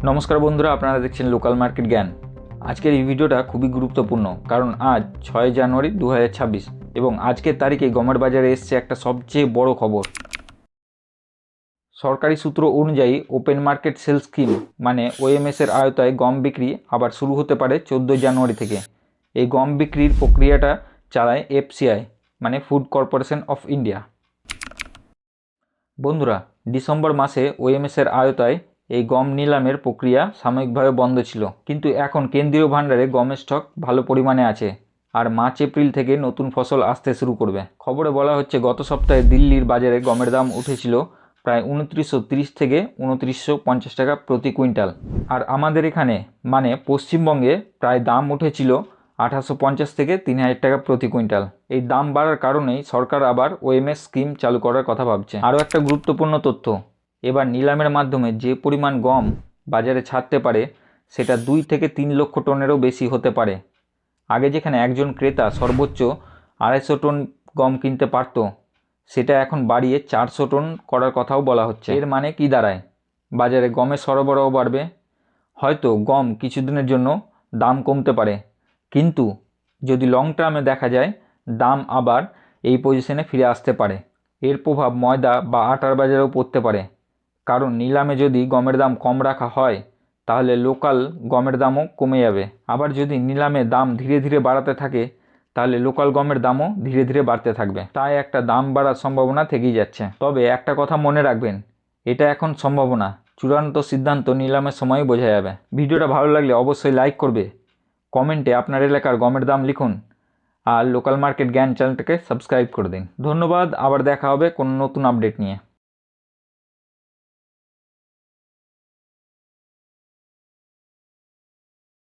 নমস্কার বন্ধুরা, আপনারা দেখছেন লোকাল মার্কেট জ্ঞান। আজকের এই ভিডিওটা খুবই গুরুত্বপূর্ণ, কারণ আজ 6 জানুয়ারি 2026 এবং আজকের তারিখে গমের বাজারে এসছে একটা সবচেয়ে বড় খবর। সরকারি সূত্র অনুযায়ী ওপেন মার্কেট সেল স্কিম মানে ওএমএস এর আওতায় গম বিক্রি আবার শুরু হতে পারে 14 জানুয়ারি থেকে। এই গম বিক্রির প্রক্রিয়াটা চালায় এফসিআই মানে ফুড কর্পোরেশন অফ ইন্ডিয়া। বন্ধুরা, ডিসেম্বর মাসে ওএমএস এর আওতায় এই গম নিলামের প্রক্রিয়া সাময়িকভাবে বন্ধ ছিল, কিন্তু এখন কেন্দ্রীয় ভাণ্ডারে গমের স্টক ভালো পরিমাণে আছে আর মার্চ এপ্রিল থেকে নতুন ফসল আসতে শুরু করবে। খবরে বলা হচ্ছে গত সপ্তাহে দিল্লির বাজারে গমের দাম উঠেছিল প্রায় 2930 থেকে 2950 টাকা প্রতি কুইন্টাল, আর আমাদের এখানে মানে পশ্চিমবঙ্গে প্রায় দাম উঠেছিল 2850 থেকে 3000 টাকা প্রতি কুইন্টাল। এই দাম বাড়ার কারণেই সরকার আবার ওএমএস স্কিম চালু করার কথা ভাবছে। আরও একটা গুরুত্বপূর্ণ তথ্য, এবার নিলামের মাধ্যমে যে পরিমাণ গম বাজারে ছাড়তে পারে সেটা 2 থেকে 3 লক্ষ টনেরও বেশি হতে পারে। আগে যেখানে একজন ক্রেতা সর্বোচ্চ 250 টন গম কিনতে পারত, সেটা এখন বাড়িয়ে 400 টন করার কথাও বলা হচ্ছে। এর মানে কি দাঁড়ায়? বাজারে গমের সরবরাহ বাড়বে, হয়তো গম কিছুদিনের জন্য দাম কমতে পারে, কিন্তু যদি লং টার্মে দেখা যায় দাম আবার এই পজিশনে ফিরে আসতে পারে। এর প্রভাব ময়দা বা আটার বাজারেও পড়তে পারে, কারণ নিলামে যদি গমের দাম কম রাখা হয় তাহলে লোকাল গমের দামও কমে যাবে। আবার যদি নিলামে দাম ধীরে ধীরে বাড়াতে থাকে তাহলে লোকাল গমের দামও ধীরে ধীরে বাড়তে থাকবে। তাই একটা দাম বাড়ার সম্ভাবনা থেকেই যাচ্ছে। তবে একটা কথা মনে রাখবেন, এটা এখন সম্ভাবনা, চূড়ান্ত সিদ্ধান্ত নিলামের সময়ই বোঝা যাবে। ভিডিওটা ভালো লাগলে অবশ্যই লাইক করবে, কমেন্টে আপনার এলাকার গমের দাম লিখুন, আর লোকাল মার্কেট জ্ঞান চ্যানেলটাকে সাবস্ক্রাইব করে দিন। ধন্যবাদ। আবার দেখা হবে কোনো নতুন আপডেট নিয়ে।